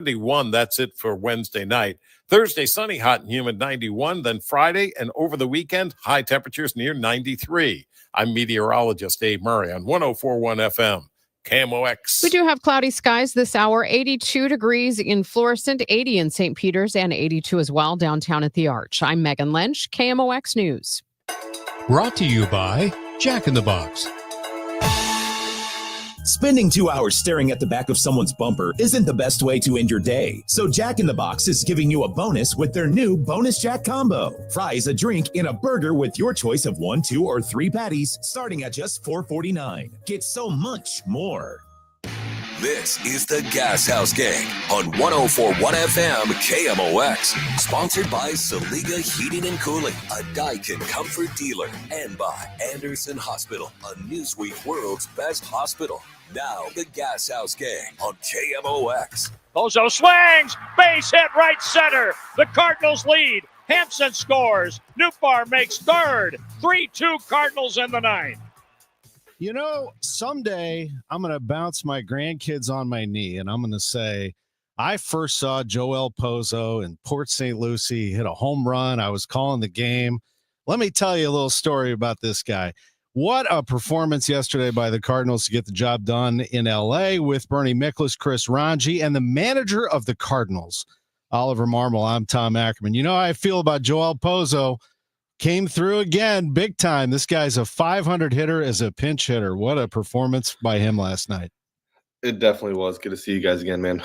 91. That's it for Wednesday night. Thursday, sunny, hot and humid, 91. Then Friday and over the weekend, high temperatures near 93. I'm meteorologist Dave Murray on 104.1 FM. KMOX. We do have cloudy skies this hour, 82 degrees in Florissant, 80 in St. Peters, and 82 as well downtown at the Arch. I'm Megan Lynch, KMOX News. Brought to you by Jack in the Box. Spending 2 hours staring at the back of someone's bumper isn't the best way to end your day. So Jack in the Box is giving you a bonus with their new Bonus Jack Combo. Fries, a drink, and a burger with your choice of 1, 2, or 3 patties, starting at just $4.49. Get so much more. This is the Gashouse Gang on 104.1 FM KMOX. Sponsored by Saliga Heating and Cooling, a Daikin comfort dealer. And by Anderson Hospital, a Newsweek World's Best Hospital. Now the Gashouse Gang on KMOX. Pozo swings, base hit right center. The Cardinals lead. Hampson scores. Newbar makes third. 3-2 Cardinals in the ninth. You know, someday I'm going to bounce my grandkids on my knee, and I'm going to say, I first saw Joel Pozo in Port St. Lucie hit a home run. I was calling the game. Let me tell you a little story about this guy. What a performance yesterday by the Cardinals to get the job done in L.A. with Bernie Miklasz, Chris Ranji, and the manager of the Cardinals, Oliver Marmol. I'm Tom Ackerman. You know how I feel about Joel Pozo. Came through again, big time. This guy's a 500 hitter as a pinch hitter. What a performance by him last night. It definitely was. Good to see you guys again, man.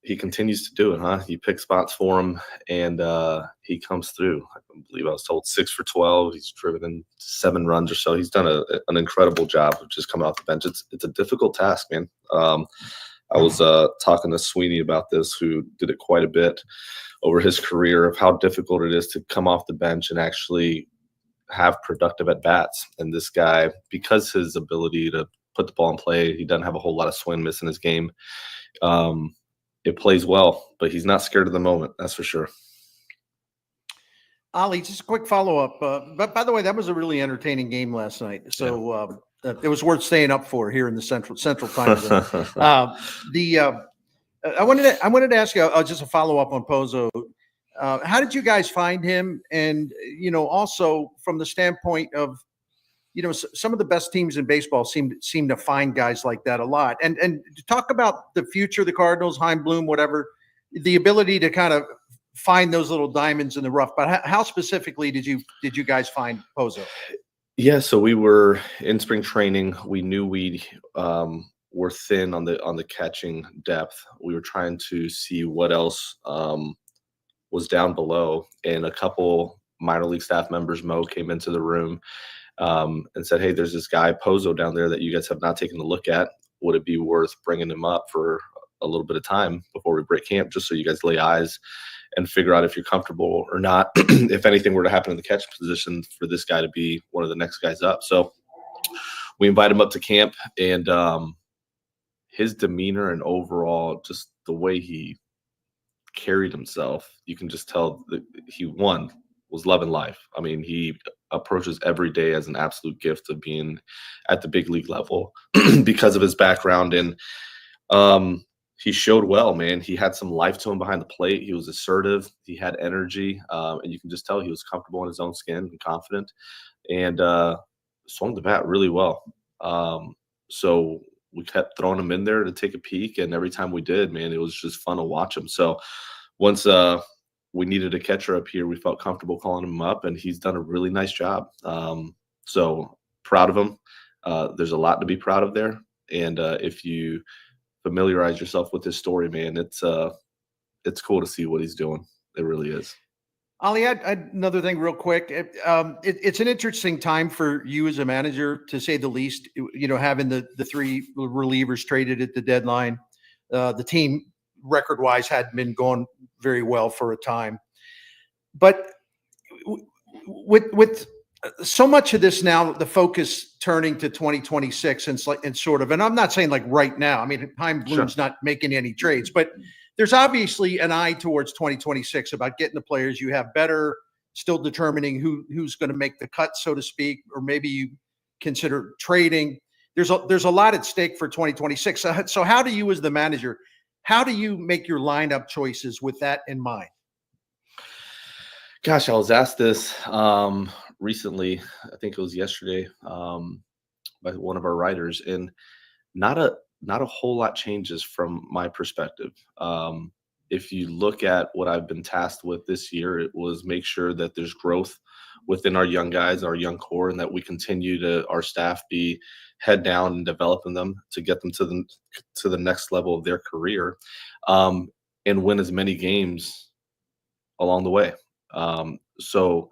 He continues to do it, huh? You pick spots for him, and he comes through. I believe I was told 6 for 12. He's driven in 7 runs or so. He's done an incredible job of just coming off the bench. It's a difficult task, man. I was talking to Sweeney about this, who did it quite a bit over his career, of how difficult it is to come off the bench and actually have productive at-bats. And this guy, because his ability to put the ball in play, he doesn't have a whole lot of swing miss in his game. It plays well, but he's not scared of the moment, that's for sure. Oli, just a quick follow-up. But by the way, that was a really entertaining game last night. So it was worth staying up for here in the central time zone. I wanted to ask you just a follow-up on Pozo. How did you guys find him? And, also from the standpoint of, some of the best teams in baseball seem to find guys like that a lot. And to talk about the future of the Cardinals, Heim Bloom, whatever, the ability to kind of find those little diamonds in the rough. But how specifically did you guys find Pozo? Yeah, so we were in spring training. We knew we were thin on the catching depth. We were trying to see what else was down below, and a couple minor league staff members, Mo, came into the room and said, hey, there's this guy Pozo down there that you guys have not taken a look at. Would it be worth bringing him up for a little bit of time before we break camp, just so you guys lay eyes and figure out if you're comfortable or not, if anything were to happen in the catch position, for this guy to be one of the next guys up. So we invite him up to camp, and his demeanor and overall just the way he carried himself, you can just tell that he was loving life. I mean, he approaches every day as an absolute gift of being at the big league level because of his background. And he showed well, man. He had some life to him behind the plate. He was assertive. He had energy. And you can just tell he was comfortable in his own skin and confident, and swung the bat really well. So we kept throwing him in there to take a peek, and every time we did, man, it was just fun to watch him. So once we needed a catcher up here, we felt comfortable calling him up, and he's done a really nice job. So proud of him. There's a lot to be proud of there. And if you familiarize yourself with his story, man, it's cool to see what he's doing. It really is. Oli, another thing real quick. It's an interesting time for you as a manager, to say the least, having the 3 relievers traded at the deadline. The team record-wise hadn't been going very well for a time. But with so much of this now, the focus turning to 2026 and sort of, and I'm not saying like right now, I mean, Heim Bloom's not making any trades, but there's obviously an eye towards 2026 about getting the players you have better, still determining who's going to make the cut, so to speak, or maybe you consider trading. There's a lot at stake for 2026. So how do you as the manager How do you make your lineup choices with that in mind? Gosh, I was asked this recently. I think it was yesterday by one of our writers, and not a whole lot changes from my perspective. If you look at what I've been tasked with this year, it was make sure that there's growth within our young guys, our young core, and that we continue to our staff be head down and developing them to get them to the next level of their career, and win as many games along the way. So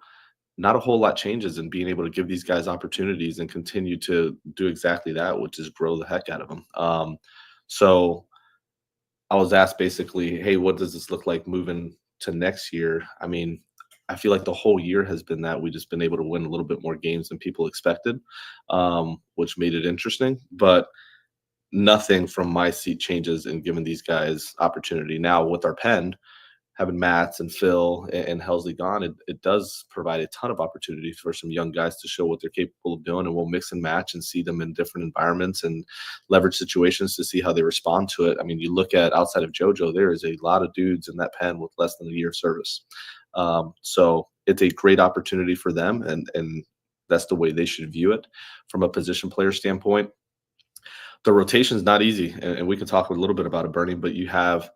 not a whole lot changes in being able to give these guys opportunities and continue to do exactly that, which is grow the heck out of them. So I was asked basically, hey, what does this look like moving to next year? I mean, I feel like the whole year has been that we've just been able to win a little bit more games than people expected, which made it interesting. But nothing from my seat changes in giving these guys opportunity. Now with our pen, having Matts and Phil and Helsley gone, it does provide a ton of opportunity for some young guys to show what they're capable of doing, and we'll mix and match and see them in different environments and leverage situations to see how they respond to it. I mean, you look at outside of JoJo, there is a lot of dudes in that pen with less than a year of service. So it's a great opportunity for them, and that's the way they should view it. From a position player standpoint, the rotation is not easy, and we can talk a little bit about it, Bernie, but you have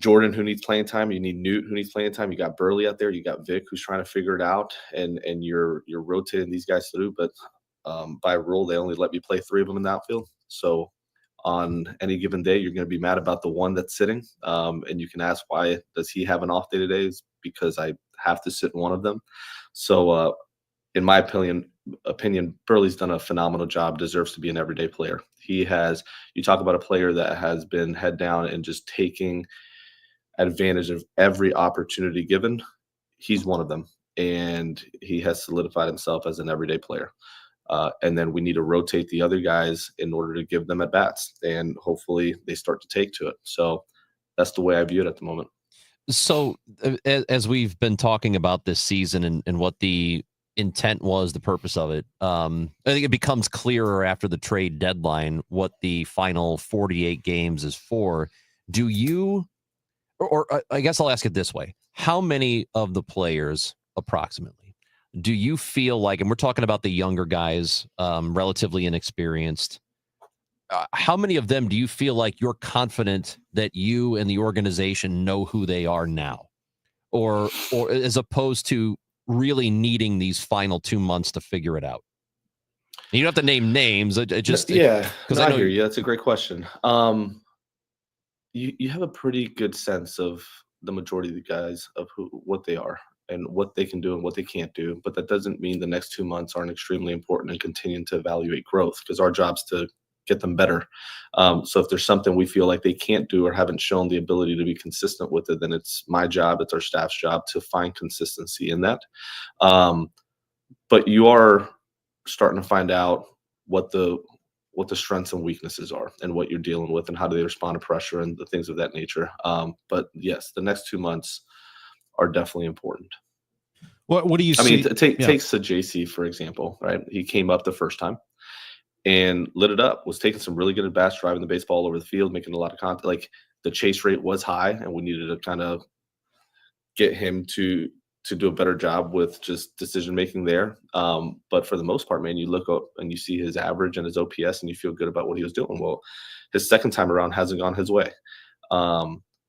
Jordan, who needs playing time. You need Newt, who needs playing time. You got Burley out there. You got Vic, who's trying to figure it out, and you're rotating these guys through. But by rule, they only let me play 3 of them in the outfield. So on any given day, you're going to be mad about the one that's sitting, and you can ask, why does he have an off day today? It's because I have to sit in one of them. So in my opinion, Burley's done a phenomenal job, deserves to be an everyday player. He has, you talk about a player that has been head down and just taking advantage of every opportunity given. He's one of them, and he has solidified himself as an everyday player. And then we need to rotate the other guys in order to give them at bats, and hopefully they start to take to it. So that's the way I view it at the moment. So as we've been talking about this season and what the intent was, the purpose of it, I think it becomes clearer after the trade deadline what the final 48 games is for. Do you, or I guess I'll ask it this way, how many of the players approximately do you feel like, and we're talking about the younger guys, relatively inexperienced, how many of them do you feel like you're confident that you and the organization know who they are now, or as opposed to really needing these final 2 months to figure it out? You don't have to name names. Because I hear you. That's a great question. You have a pretty good sense of the majority of the guys of what they are and what they can do and what they can't do. But that doesn't mean the next 2 months aren't extremely important and continuing to evaluate growth, because our job's to get them better. So if there's something we feel like they can't do or haven't shown the ability to be consistent with it, then it's my job, it's our staff's job to find consistency in that. But you are starting to find out what the strengths and weaknesses are and what you're dealing with and how do they respond to pressure and the things of that nature. But yes, the next 2 months are definitely important. What do you see? I mean, take JC, for example, right? He came up the first time and lit it up, was taking some really good at bats, driving the baseball all over the field, making a lot of contact. Like, the chase rate was high, and we needed to kind of get him to do a better job with just decision making there. But for the most part, man, you look up and you see his average and his OPS, and you feel good about what he was doing. Well, his second time around hasn't gone his way.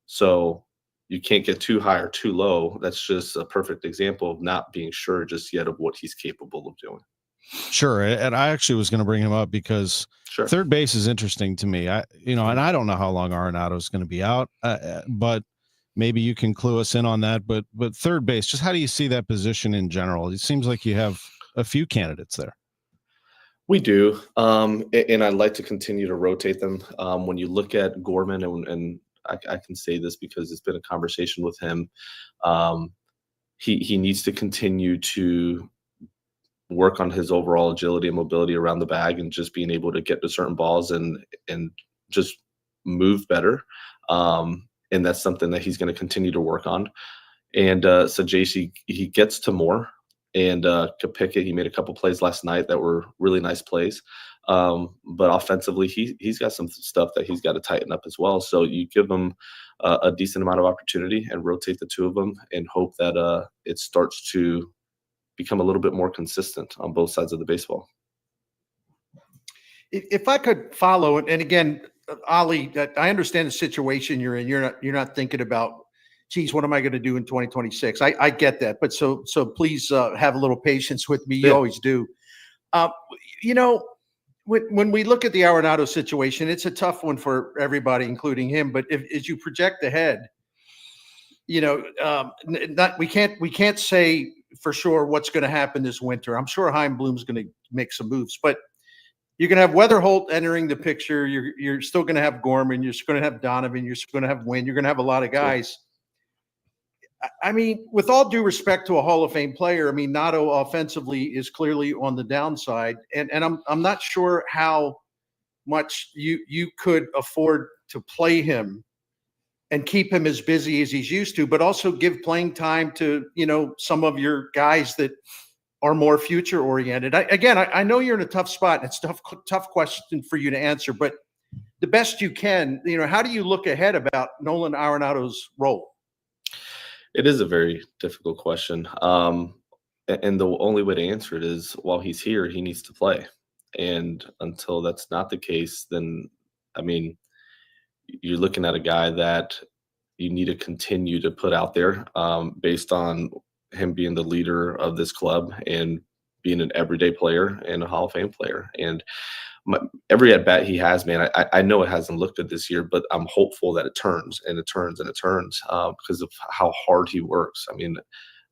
So you can't get too high or too low. That's just a perfect example of not being sure just yet of what he's capable of doing. Sure. And I actually was going to bring him up because third base is interesting to me. And I don't know how long Arenado is going to be out, but maybe you can clue us in on that. But third base, just how do you see that position in general? It seems like you have a few candidates there. We do. And I'd like to continue to rotate them. When you look at Gorman, and I can say this because it's been a conversation with him, he needs to continue to work on his overall agility and mobility around the bag and just being able to get to certain balls and just move better. And that's something that he's going to continue to work on. And so JC, he gets to more. And Kapika, he made a couple plays last night that were really nice plays. But offensively, he's got some stuff that he's got to tighten up as well. So you give him a decent amount of opportunity and rotate the two of them and hope that it starts to become a little bit more consistent on both sides of the baseball. If I could follow, and again, Oli, I understand the situation you're in. You're not thinking about, geez, what am I going to do in 2026? I get that, but so please have a little patience with me. You always do. When we look at the Arenado situation, it's a tough one for everybody, including him. But as you project ahead, we can't say for sure what's going to happen this winter. I'm sure Chaim Bloom's going to make some moves, but you're going to have Weatherholt entering the picture. You're still going to have Gorman. You're going to have Donovan. You're going to have Wynn. You're going to have a lot of guys. I mean, with all due respect to a Hall of Fame player, I mean, Nato offensively is clearly on the downside, and I'm not sure how much you could afford to play him and keep him as busy as he's used to, but also give playing time to some of your guys that are more future oriented. I know you're in a tough spot. It's a tough question for you to answer, but the best you can, how do you look ahead about Nolan Arenado's role? It is a very difficult question. And the only way to answer it is while he's here, he needs to play. And until that's not the case, then, I mean, you're looking at a guy that you need to continue to put out there based on him being the leader of this club and being an everyday player and a Hall of Fame player. And every at bat he has, man, I know it hasn't looked good this year, but I'm hopeful that it turns and it turns and it turns because of how hard he works. I mean,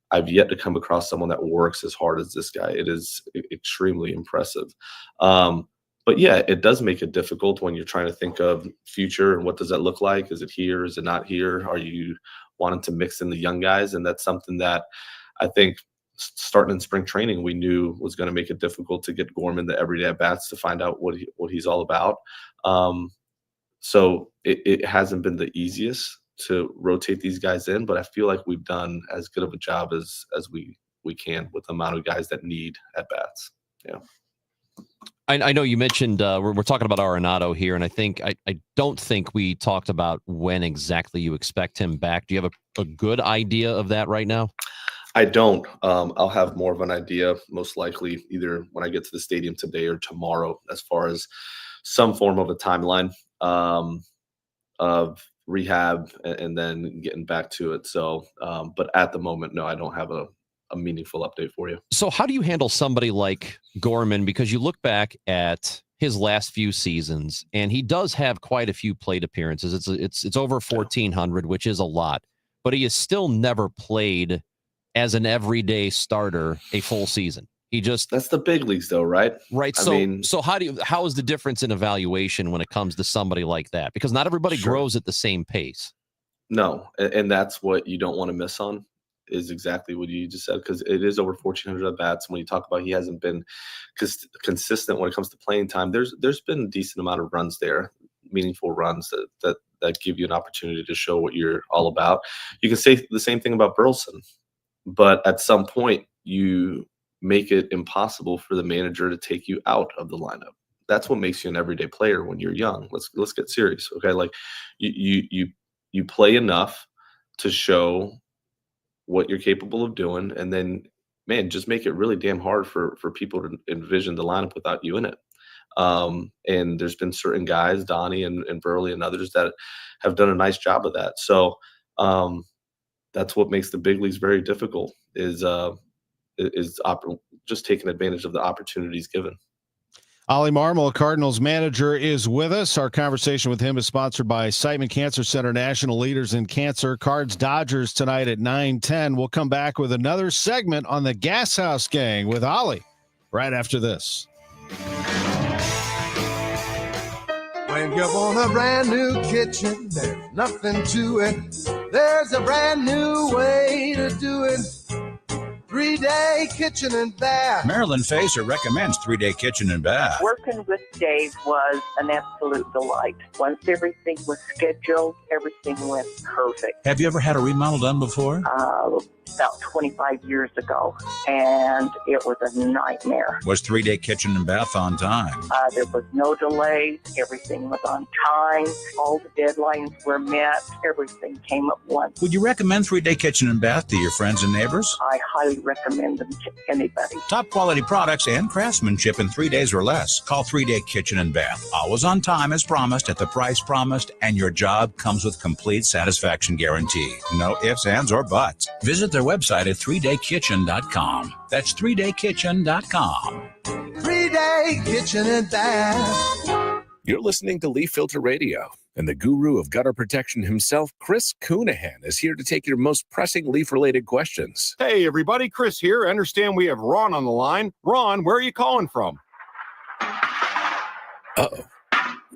I've yet to come across someone that works as hard as this guy. It is extremely impressive. But yeah, it does make it difficult when you're trying to think of future and what does that look like? Is it here? Is it not here? Are you wanting to mix in the young guys? And that's something that I think starting in spring training, we knew was going to make it difficult to get Gorman the everyday at bats to find out what he's all about. So it hasn't been the easiest to rotate these guys in, but I feel like we've done as good of a job as we can with the amount of guys that need at bats. Yeah. I know you mentioned we're talking about Arenado here, and I don't think we talked about when exactly you expect him back. Do you have a good idea of that right now? I don't. I'll have more of an idea, most likely, either when I get to the stadium today or tomorrow, as far as some form of a timeline of rehab and then getting back to it. So, but at the moment, no, I don't have a meaningful update for you. So how do you handle somebody like Gorman? Because you look back at his last few seasons, and he does have quite a few plate appearances. It's over 1,400, which is a lot, but he has still never played as an everyday starter a full season. That's the big leagues though, right? Right. So how is the difference in evaluation when it comes to somebody like that? Because not everybody grows at the same pace. No. And that's what you don't want to miss on is exactly what you just said, because it is over 1,400 at bats. When you talk about he hasn't been consistent when it comes to playing time, there's been a decent amount of runs there, meaningful runs that give you an opportunity to show what you're all about. You can say the same thing about Burleson, but at some point you make it impossible for the manager to take you out of the lineup. That's what makes you an everyday player when you're young. Let's get serious, okay? Like you play enough to show what you're capable of doing, and then, man, just make it really damn hard for people to envision the lineup without you in it. And there's been certain guys, Donnie and Burley and others, that have done a nice job of that. So that's what makes the big leagues very difficult is just taking advantage of the opportunities given. Oli Marmol, Cardinals manager, is with us. Our conversation with him is sponsored by Siteman Cancer Center, national leaders in cancer. Cards Dodgers tonight at 9:10. We'll come back with another segment on the Gashouse Gang with Oli right after this. When you want a brand new kitchen, there's nothing to it. There's a brand new way to do it. 3-day kitchen and bath. Marilyn Faser recommends 3-day kitchen and bath. Working with Dave was an absolute delight. Once everything was scheduled, everything went perfect. Have you ever had a remodel done before? about 25 years ago, and it was a nightmare. Was 3-Day Kitchen and Bath on time? There was no delays. Everything was on time. All the deadlines were met. Everything came at once. Would you recommend 3-Day Kitchen and Bath to your friends and neighbors? I highly recommend them to anybody. Top quality products and craftsmanship in 3 days or less. Call 3-Day Kitchen and Bath. Always on time as promised, at the price promised, and your job comes with complete satisfaction guarantee. No ifs, ands, or buts. Visit their website at 3daykitchen.com. That's 3daykitchen.com. 3-Day Kitchen and Bath. You're listening to Leaf Filter Radio, and the guru of gutter protection himself, Chris Coonahan, is here to take your most pressing leaf-related questions. Hey, everybody, Chris here. I understand we have Ron on the line. Ron, where are you calling from? Uh-oh.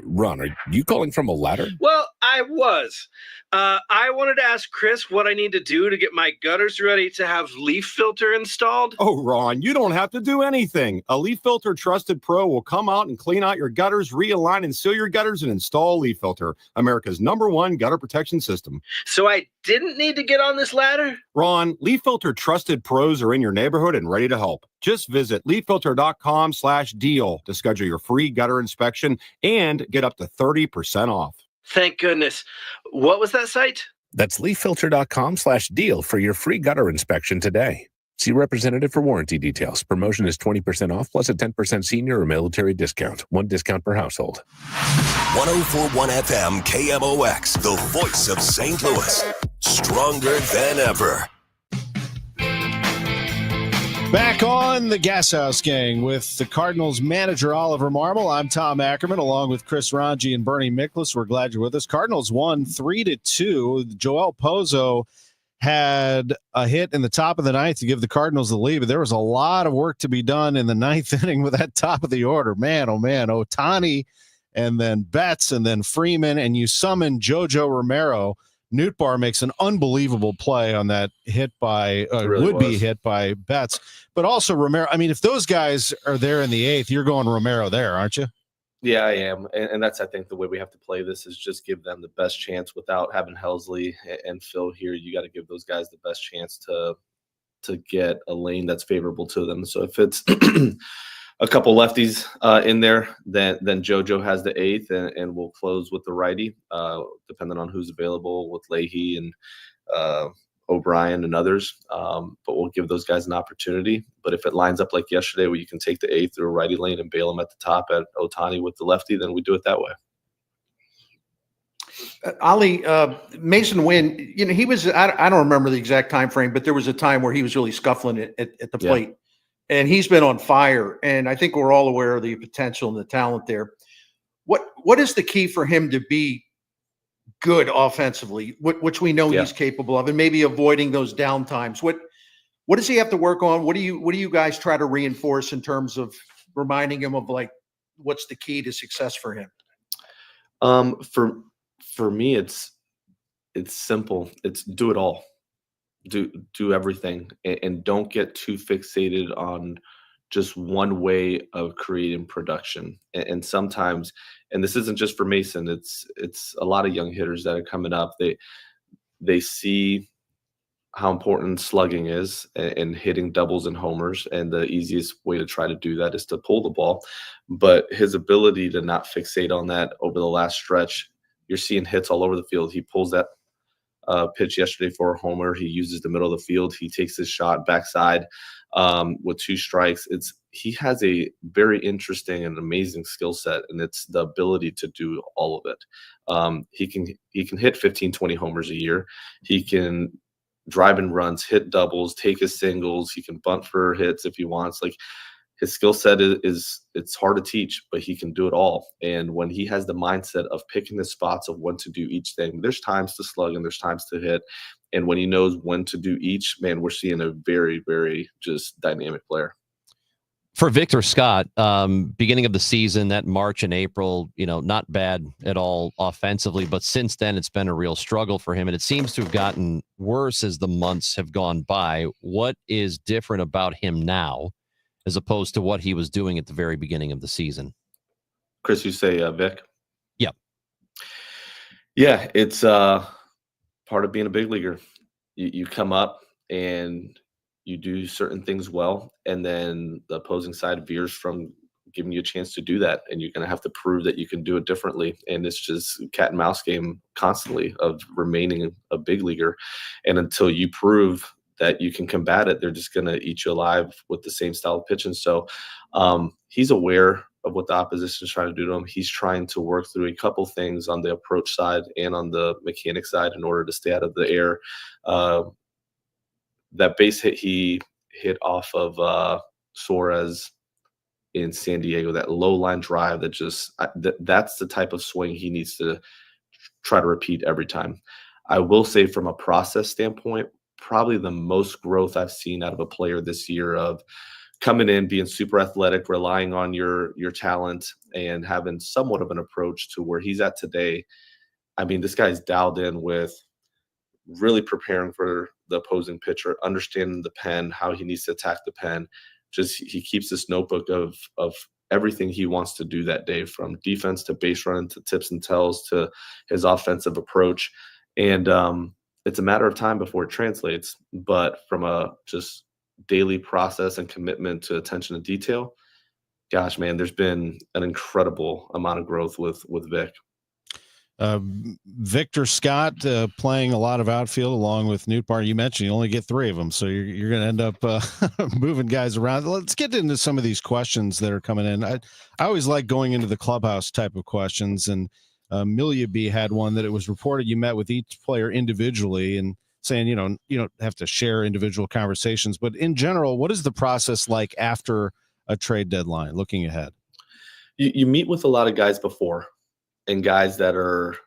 Ron, are you calling from a ladder? Well, I was. I wanted to ask Chris what I need to do to get my gutters ready to have leaf filter installed. Oh, Ron, you don't have to do anything. A Leaf Filter Trusted Pro will come out and clean out your gutters, realign and seal your gutters, and install Leaf Filter, America's #1 gutter protection system. So I didn't need to get on this ladder? Ron, Leaf Filter Trusted Pros are in your neighborhood and ready to help. Just visit leaffilter.com/deal to schedule your free gutter inspection and get up to 30% off. Thank goodness. What was that site? That's leaffilter.com/deal for your free gutter inspection today. See representative for warranty details. Promotion is 20% off plus a 10% senior or military discount. One discount per household. 104.1 FM KMOX, the voice of St. Louis. Stronger than ever. Back on the Gashouse Gang with the Cardinals manager, Oliver Marmol. I'm Tom Ackerman, along with Chris Ranji and Bernie Miklas. We're glad you're with us. Cardinals won 3-2. Joel Pozo had a hit in the top of the ninth to give the Cardinals the lead, but there was a lot of work to be done in the ninth inning with that top of the order. Man, oh man, Ohtani and then Betts and then Freeman, and you summon JoJo Romero. Nootbaar makes an unbelievable play on that hit by would-be hit by Betts, but also Romero. I mean, if those guys are there in the eighth, you're going Romero there, aren't you? Yeah, I am. And that's, I think, the way we have to play this is just give them the best chance without having Helsley and Phil here. You got to give those guys the best chance to get a lane that's favorable to them. So if it's a couple lefties in there, then JoJo has the eighth, and we'll close with the righty, depending on who's available with Leahy and O'Brien and others. But we'll give those guys an opportunity. But if it lines up like yesterday where you can take the eighth through a righty lane and bail them at the top at Ohtani with the lefty, then we do it that way. Oli, Mason Wynn, he was, I don't remember the exact time frame, but there was a time where he was really scuffling it at the plate. And he's been on fire, and I think we're all aware of the potential and the talent there. What is the key for him to be good offensively, which we know he's capable of, and maybe avoiding those down times? What does he have to work on? What do you guys try to reinforce in terms of reminding him of, like, what's the key to success for him? For me, it's simple. It's do it all. Do everything, and don't get too fixated on just one way of creating production. And sometimes, and this isn't just for Mason, it's a lot of young hitters that are coming up. They see how important slugging is and hitting doubles and homers, and the easiest way to try to do that is to pull the ball. But his ability to not fixate on that over the last stretch, you're seeing hits all over the field. He pulls that pitch yesterday for a homer. He uses the middle of the field. He takes his shot backside with 2 strikes. He has a very interesting and amazing skill set, and it's the ability to do all of it. He can hit 15, 20 homers a year. He can drive in runs, hit doubles, take his singles. He can bunt for hits if he wants. Like, his skill set is it's hard to teach, but he can do it all. And when he has the mindset of picking the spots of when to do each thing, there's times to slug and there's times to hit. And when he knows when to do each, man, we're seeing a very, very just dynamic player. For Victor Scott, beginning of the season, that March and April, not bad at all offensively, but since then it's been a real struggle for him, and it seems to have gotten worse as the months have gone by. What is different about him now as opposed to what he was doing at the very beginning of the season? Chris, you say Vic? Yep. Yeah, it's part of being a big leaguer. You come up and you do certain things well, and then the opposing side veers from giving you a chance to do that, and you're going to have to prove that you can do it differently. And it's just cat and mouse game constantly of remaining a big leaguer. And until you prove that you can combat it, they're just going to eat you alive with the same style of pitching. So he's aware of what the opposition is trying to do to him. He's trying to work through a couple things on the approach side and on the mechanic side in order to stay out of the air. That base hit he hit off of Suarez in San Diego, that low line drive that just that's the type of swing he needs to try to repeat every time. I will say from a process standpoint, probably the most growth I've seen out of a player this year of coming in, being super athletic, relying on your talent, and having somewhat of an approach to where he's at today. I mean, this guy's dialed in with really preparing for the opposing pitcher, understanding the pen, how he needs to attack the pen. Just he keeps this notebook of everything he wants to do that day, from defense to base run to tips and tells to his offensive approach. And it's a matter of time before it translates. But from a just daily process and commitment to attention to detail, gosh, man, there's been an incredible amount of growth with Vic. Victor Scott playing a lot of outfield along with Nootbaar. You mentioned you only get 3 of them, so you're going to end up moving guys around. Let's get into some of these questions that are coming in. I always like going into the clubhouse type of questions, and Milia B had one that it was reported you met with each player individually and saying, you don't have to share individual conversations, but in general, what is the process like after a trade deadline, looking ahead? You meet with a lot of guys before, and guys that are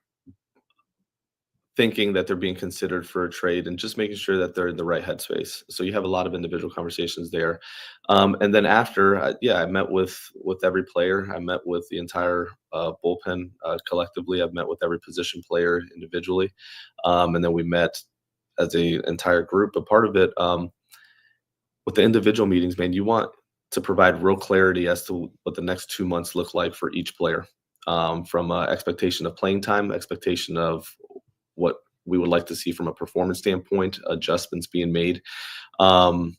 thinking that they're being considered for a trade, and just making sure that they're in the right headspace. So you have a lot of individual conversations there. And then after, I met with every player. I met with the entire bullpen collectively. I've met with every position player individually. And then we met as an entire group. But part of it, with the individual meetings, man, you want to provide real clarity as to what the next 2 months look like for each player. From expectation of playing time, expectation of what we would like to see from a performance standpoint, adjustments being made, and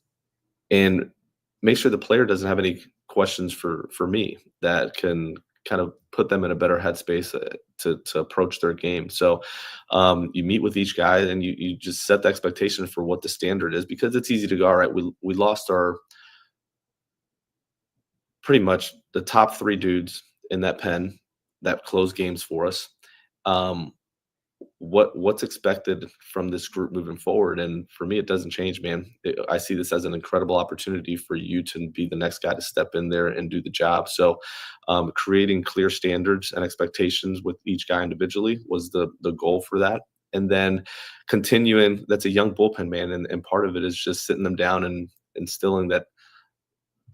make sure the player doesn't have any questions for me that can kind of put them in a better headspace to approach their game. So you meet with each guy and you just set the expectation for what the standard is, because it's easy to go, all right, we lost our pretty much the top 3 dudes in that pen that close games for us. What's expected from this group moving forward? And for me, it doesn't change, man. I see this as an incredible opportunity for you to be the next guy to step in there and do the job. So creating clear standards and expectations with each guy individually was the goal for that. And then continuing, that's a young bullpen, man. And part of it is just sitting them down and instilling that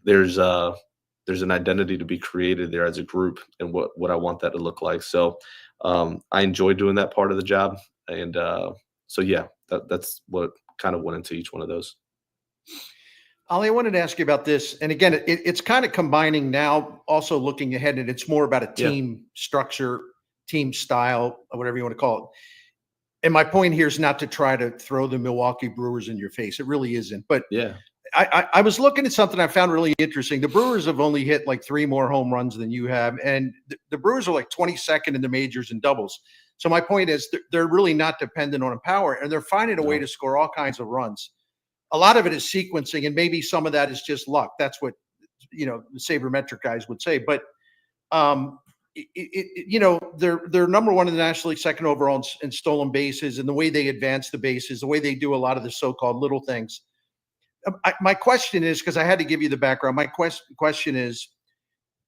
there's an identity to be created there as a group, and what I want that to look like. So I enjoy doing that part of the job. And so, yeah, that's what kind of went into each one of those. Oli, I wanted to ask you about this. And again, it's kind of combining now, also looking ahead, and it's more about a team structure, team style, or whatever you want to call it. And my point here is not to try to throw the Milwaukee Brewers in your face. It really isn't. But yeah, I was looking at something I found really interesting. The Brewers have only hit like 3 more home runs than you have, and the Brewers are like 22nd in the majors in doubles. So my point is they're really not dependent on power, and they're finding a way to score all kinds of runs. A lot of it is sequencing, and maybe some of that is just luck. That's what the sabermetric guys would say. But they're number 1 in the National League, 2nd overall in stolen bases, and the way they advance the bases, the way they do a lot of the so-called little things. My question is, because I had to give you the background, my question is,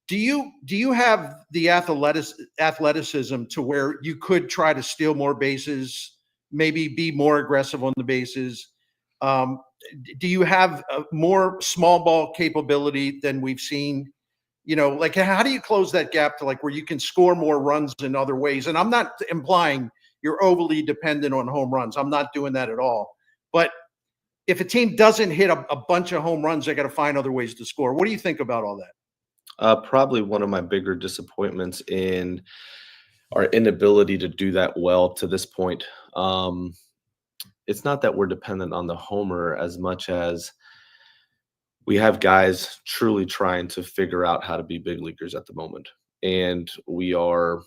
do you have the athleticism to where you could try to steal more bases, maybe be more aggressive on the bases? Do you have more small ball capability than we've seen? Like, how do you close that gap to like where you can score more runs in other ways? And I'm not implying you're overly dependent on home runs. I'm not doing that at all. But if a team doesn't hit a bunch of home runs, they got to find other ways to score. What do you think about all that? Probably one of my bigger disappointments in our inability to do that well to this point it's not that we're dependent on the homer as much as we have guys truly trying to figure out how to be big leaguers at the moment. And we're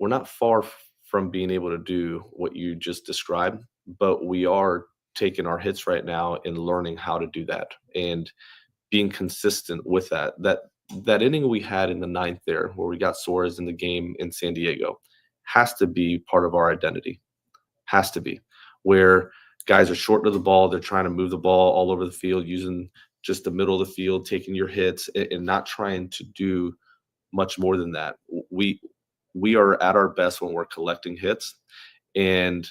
not far from being able to do what you just described, but we are taking our hits right now and learning how to do that and being consistent with that. That inning we had in the ninth there where we got Suarez in the game in San Diego has to be part of our identity. Has to be. Where guys are short of the ball, they're trying to move the ball all over the field using just the middle of the field, taking your hits and not trying to do much more than that. We are at our best when we're collecting hits, and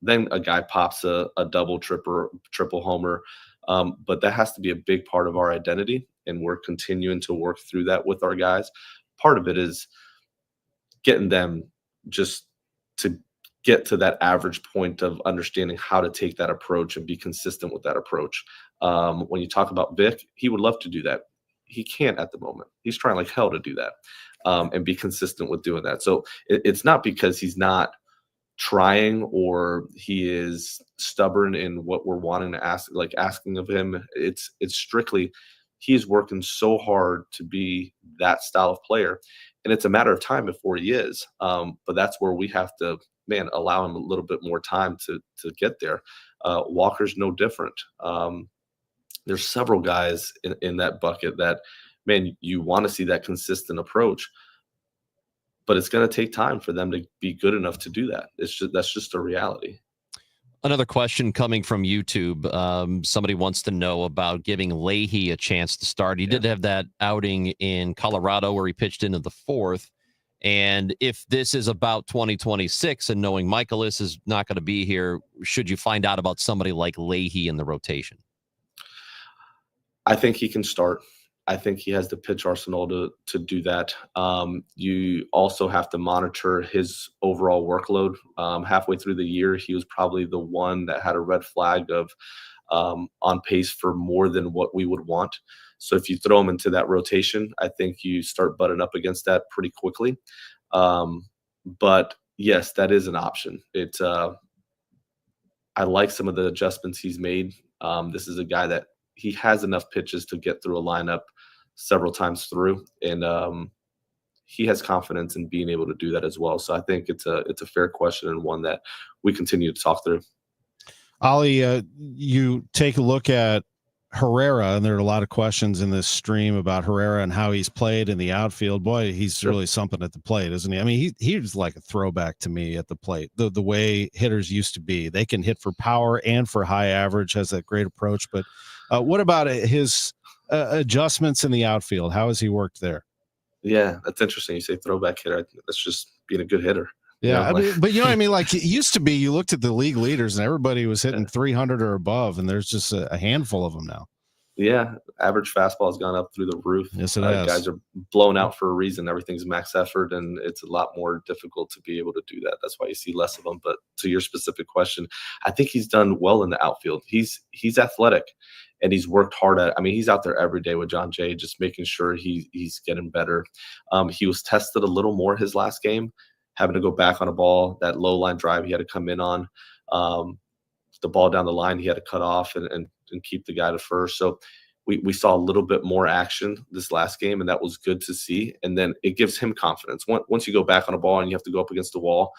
then a guy pops a double, triple homer. But that has to be a big part of our identity, and we're continuing to work through that with our guys. Part of it is getting them just to get to that average point of understanding how to take that approach and be consistent with that approach. When you talk about Vic, he would love to do that. He can't at the moment. He's trying like hell to do that and be consistent with doing that. So it's not because he's not trying or he is stubborn in what we're wanting to asking of him. It's strictly he's working so hard to be that style of player, and it's a matter of time before he is. But that's where we have to, allow him a little bit more time to get there. Walker's no different. There's several guys in that bucket that, you want to see that consistent approach, but it's going to take time for them to be good enough to do that. That's just a reality. Another question coming from YouTube. Somebody wants to know about giving Leahy a chance to start. He did have that outing in Colorado where he pitched into the fourth. And if this is about 2026 and knowing Michaelis is not going to be here, should you find out about somebody like Leahy in the rotation? I think he can start. I think he has the pitch arsenal to do that. You also have to monitor his overall workload. Halfway through the year, he was probably the one that had a red flag of on pace for more than what we would want. So if you throw him into that rotation, I think you start butting up against that pretty quickly. But yes, that is an option. I like some of the adjustments he's made. This is a guy that he has enough pitches to get through a lineup several times through, and he has confidence in being able to do that as well. So I think it's a fair question and one that we continue to talk through. Oli, you take a look at Herrera, and there are a lot of questions in this stream about Herrera and how he's played in the outfield. Boy, he's really something at the plate, isn't he? I mean, he's like a throwback to me at the plate. The way hitters used to be, they can hit for power and for high average, has that great approach. But what about his adjustments in the outfield? How has he worked there? Yeah, that's interesting. You say throwback hitter. That's just being a good hitter. Yeah, but you know what I mean? Like it used to be, you looked at the league leaders and everybody was hitting 300 or above, and there's just a handful of them now. Yeah, average fastball has gone up through the roof. Yes, it has. Guys are blown out for a reason. Everything's max effort, and it's a lot more difficult to be able to do that. That's why you see less of them. But to your specific question, I think he's done well in the outfield. He's athletic, and he's worked hard at it. I mean, he's out there every day with John Jay, just making sure he's getting better. He was tested a little more his last game, having to go back on a ball, that low line drive he had to come in on. The ball down the line he had to cut off and keep the guy to first. So we saw a little bit more action this last game, and that was good to see. And then it gives him confidence. Once you go back on a ball and you have to go up against the wall,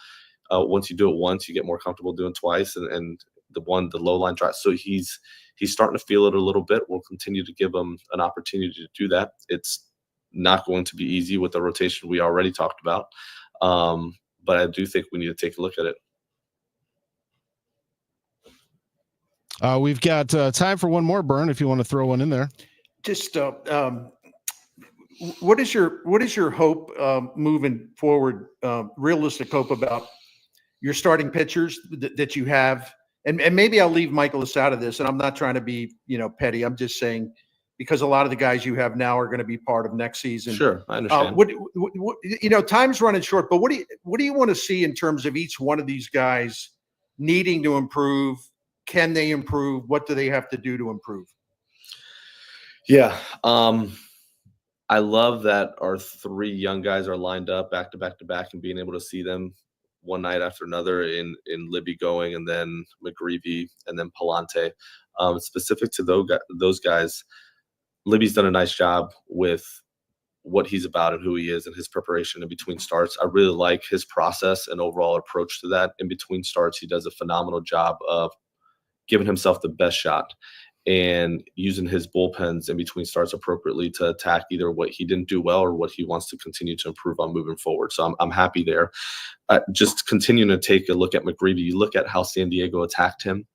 once you do it once, you get more comfortable doing twice. And the low line drive. So he's starting to feel it a little bit. We'll continue to give him an opportunity to do that. It's not going to be easy with the rotation we already talked about. But I do think we need to take a look at it. We've got time for one more, Burn, if you want to throw one in there. Just what is your hope moving forward, realistic hope about your starting pitchers that you have? And maybe I'll leave Michaelis out of this, and I'm not trying to be, petty. I'm just saying because a lot of the guys you have now are going to be part of next season. Sure, I understand. Time's running short, but what do you want to see in terms of each one of these guys needing to improve? Can they improve? What do they have to do to improve? Yeah. I love that our three young guys are lined up back to back to back and being able to see them one night after another in Libby going, and then McGreevy, and then Palante. Specific to those guys, Libby's done a nice job with what he's about and who he is and his preparation in between starts. I really like his process and overall approach to that. In between starts, he does a phenomenal job of giving himself the best shot and using his bullpens in between starts appropriately to attack either what he didn't do well or what he wants to continue to improve on moving forward. So I'm happy there. Just continuing to take a look at McGreevy. You look at how San Diego attacked him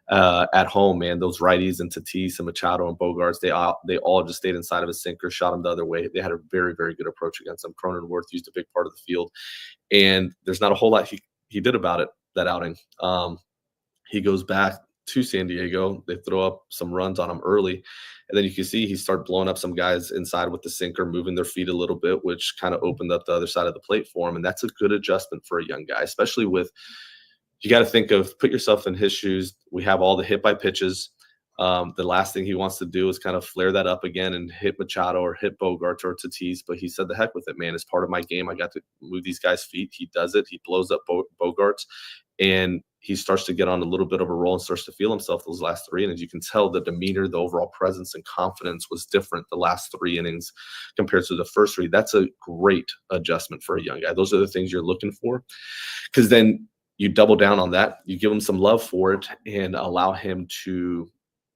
at home, man. Those righties and Tatis and Machado and Bogarts, they all just stayed inside of his sinker, shot him the other way. They had a very, very good approach against him. Cronenworth used a big part of the field, and there's not a whole lot he did about it that outing. He goes back to San Diego. They throw up some runs on him early, and then you can see he started blowing up some guys inside with the sinker, moving their feet a little bit, which kind of opened up the other side of the plate for him. And that's a good adjustment for a young guy, especially with, you got to think of, put yourself in his shoes. We have all the hit by pitches. The last thing he wants to do is kind of flare that up again and hit Machado or hit Bogarts or Tatis. But he said, the heck with it, man. It's part of my game. I got to move these guys' feet. He does it. He blows up Bogarts, and he starts to get on a little bit of a roll and starts to feel himself those last 3 innings. You can tell the demeanor, the overall presence and confidence was different the last 3 innings compared to the first 3. That's a great adjustment for a young guy. Those are the things you're looking for, because then you double down on that. You give him some love for it and allow him to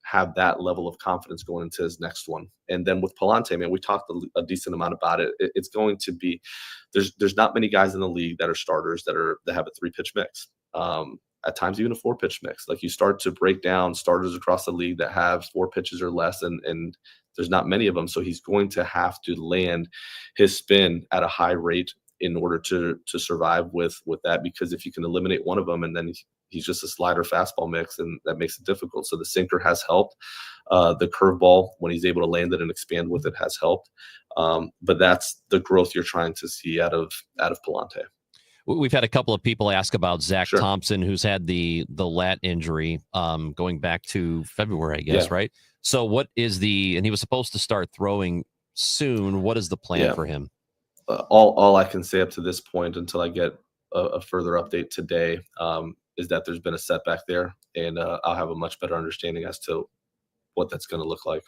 have that level of confidence going into his next one. And then with Palante, man, we talked a decent amount about it. It's going to be, there's not many guys in the league that are starters that have a 3-pitch mix. At times even a 4-pitch mix. Like, you start to break down starters across the league that have 4 pitches or less, and there's not many of them. So he's going to have to land his spin at a high rate in order to survive with that, because if you can eliminate one of them and then he's just a slider fastball mix, and that makes it difficult. So the sinker has helped. The curveball, when he's able to land it and expand with it, has helped. But that's the growth you're trying to see out of Palante. We've had a couple of people ask about Zach Thompson, who's had the lat injury going back to February, I guess, right? So what is and he was supposed to start throwing soon. What is the plan for him? All I can say up to this point, until I get a further update today, is that there's been a setback there, and I'll have a much better understanding as to what that's going to look like.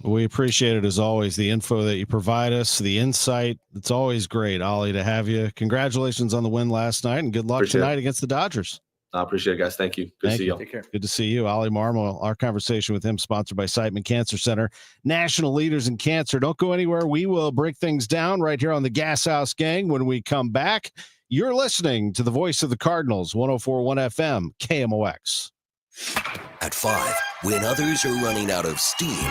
We appreciate it, as always, the info that you provide us, the insight. It's always great, Oli, to have you. Congratulations on the win last night, and good luck tonight against the Dodgers. I appreciate it, guys. Thank you. Good to see you. Take care. Good to see you. Oli Marmol. Our conversation with him sponsored by Siteman Cancer Center, national leaders in cancer. Don't go anywhere. We will break things down right here on the Gashouse Gang when we come back. You're listening to the voice of the Cardinals, 104.1 FM, KMOX. At 5, when others are running out of steam,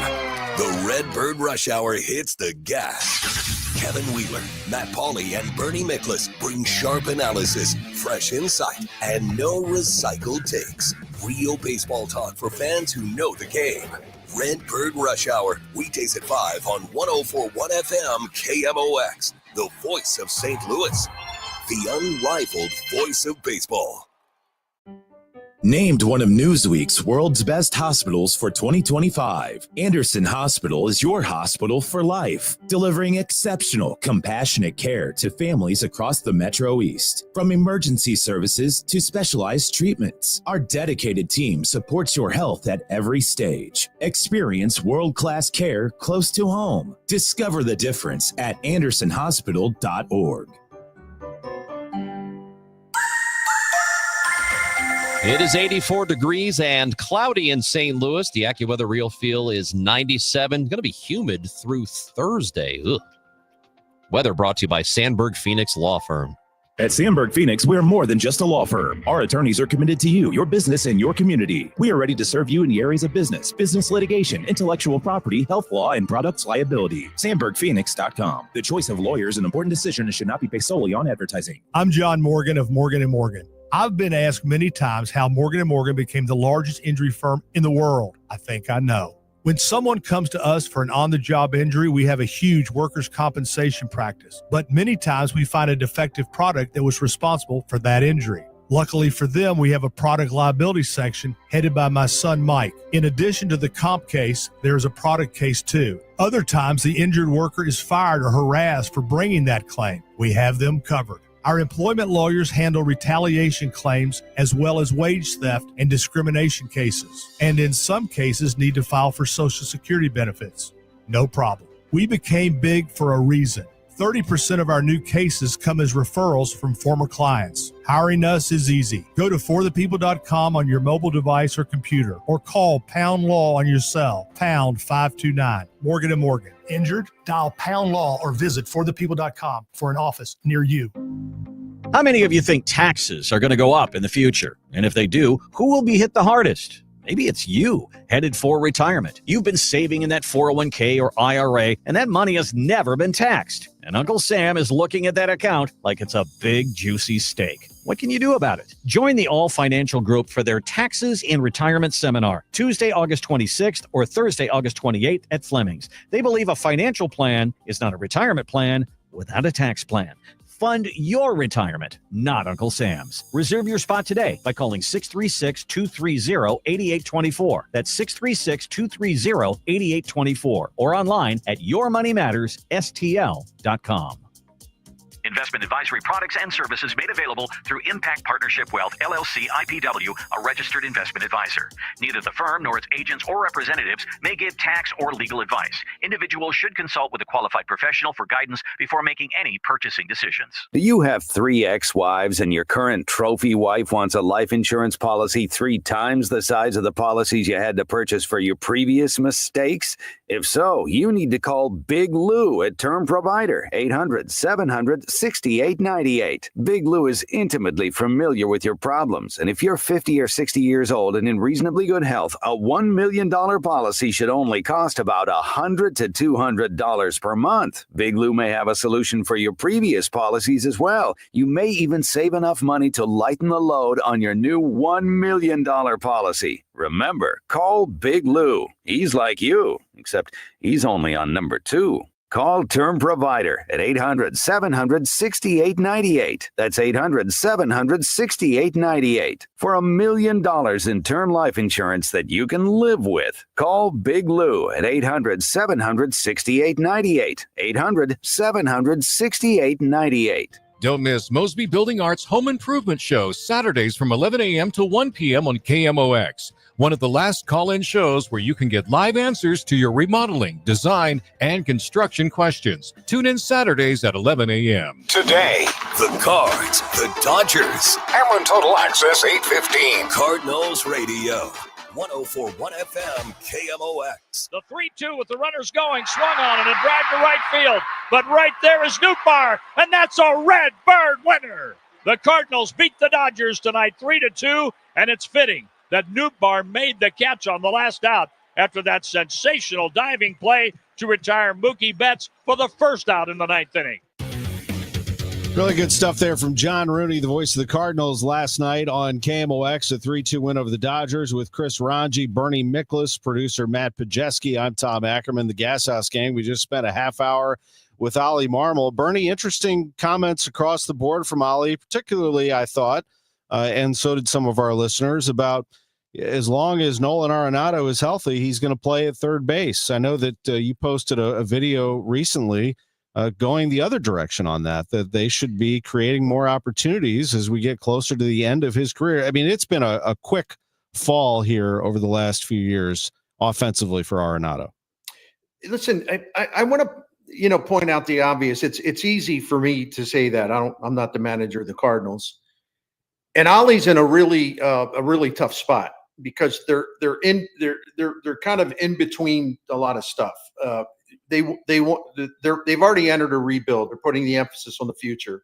the Redbird Rush Hour hits the gas. Kevin Wheeler, Matt Pauley, and Bernie Miklasz bring sharp analysis, fresh insight, and no recycled takes. Real baseball talk for fans who know the game. Redbird Rush Hour, weekdays at 5 on 104.1 FM KMOX, the voice of St. Louis, the unrivaled voice of baseball. Named one of Newsweek's world's best hospitals for 2025, Anderson Hospital is your hospital for life, delivering exceptional, compassionate care to families across the Metro East. From emergency services to specialized treatments, our dedicated team supports your health at every stage. Experience world-class care close to home. Discover the difference at andersonhospital.org. It is 84 degrees and cloudy in St. Louis. The AccuWeather Real Feel is 97. Going to be humid through Thursday. Ugh. Weather brought to you by Sandberg Phoenix Law Firm. At Sandberg Phoenix, we're more than just a law firm. Our attorneys are committed to you, your business, and your community. We are ready to serve you in the areas of business litigation, intellectual property, health law, and products liability. SandbergPhoenix.com. The choice of lawyer is an important decision and should not be based solely on advertising. I'm John Morgan of Morgan & Morgan. I've been asked many times how Morgan & Morgan became the largest injury firm in the world. I think I know. When someone comes to us for an on-the-job injury, we have a huge workers' compensation practice. But many times we find a defective product that was responsible for that injury. Luckily for them, we have a product liability section headed by my son, Mike. In addition to the comp case, there's a product case too. Other times, the injured worker is fired or harassed for bringing that claim. We have them covered. Our employment lawyers handle retaliation claims as well as wage theft and discrimination cases, and in some cases need to file for Social Security benefits. No problem. We became big for a reason. 30% of our new cases come as referrals from former clients. Hiring us is easy. Go to forthepeople.com on your mobile device or computer, or call Pound Law on your cell, pound 529. Morgan & Morgan. Injured? Dial Pound Law or visit forthepeople.com for an office near you. How many of you think taxes are going to go up in the future? And if they do, who will be hit the hardest? Maybe it's you, headed for retirement. You've been saving in that 401k or IRA, and that money has never been taxed. And Uncle Sam is looking at that account like it's a big, juicy steak. What can you do about it? Join the All Financial Group for their Taxes in Retirement Seminar, Tuesday, August 26th or Thursday, August 28th at Fleming's. They believe a financial plan is not a retirement plan without a tax plan. Fund your retirement, not Uncle Sam's. Reserve your spot today by calling 636-230-8824. That's 636-230-8824 or online at yourmoneymattersstl.com. Investment advisory products and services made available through Impact Partnership Wealth, LLC, IPW, a registered investment advisor. Neither the firm nor its agents or representatives may give tax or legal advice. Individuals should consult with a qualified professional for guidance before making any purchasing decisions. Do you have 3 ex-wives and your current trophy wife wants a life insurance policy 3 times the size of the policies you had to purchase for your previous mistakes? If so, you need to call Big Lou at Term Provider, 800-700-6898. Big Lou is intimately familiar with your problems, and if you're 50 or 60 years old and in reasonably good health, a $1 million policy should only cost about $100 to $200 per month. Big Lou may have a solution for your previous policies as well. You may even save enough money to lighten the load on your new $1 million policy. Remember, call Big Lou. He's like you, except he's only on number 2. Call Term Provider at 800-700-6898. That's 800-700-6898 for $1 million in term life insurance that you can live with. Call Big Lou at 800-700-6898. 800-700-6898. Don't miss Mosby Building Arts Home Improvement Show, Saturdays from 11 a.m. to 1 p.m. on KMOX. One of the last call-in shows where you can get live answers to your remodeling, design, and construction questions. Tune in Saturdays at 11 a.m. Today, the Cards, the Dodgers. Hamlin Total Access 815. Cardinals Radio. 104.1 FM KMOX. The 3-2 with the runners going, swung on it and drive to right field. But right there is Nootbaar, and that's a Red Bird winner. The Cardinals beat the Dodgers tonight 3-2, and it's fitting that Nootbaar made the catch on the last out after that sensational diving play to retire Mookie Betts for the first out in the 9th inning. Really good stuff there from John Rooney, the voice of the Cardinals, last night on KMOX, a 3-2 win over the Dodgers with Chris Ranji, Bernie Miklas, producer Matt Pajeski. I'm Tom Ackerman, the Gashouse Gang. We just spent a half hour with Oli Marmol. Bernie, interesting comments across the board from Oli, particularly, I thought, and so did some of our listeners, about as long as Nolan Arenado is healthy, he's going to play at third base. I know that you posted a video recently going the other direction on that they should be creating more opportunities as we get closer to the end of his career. I mean, it's been a quick fall here over the last few years offensively for Arenado. Listen, I want to, point out the obvious. It's easy for me to say that. I'm not the manager of the Cardinals. And Ollie's in a really tough spot because they're kind of in between a lot of stuff. They've already entered a rebuild. They're putting the emphasis on the future.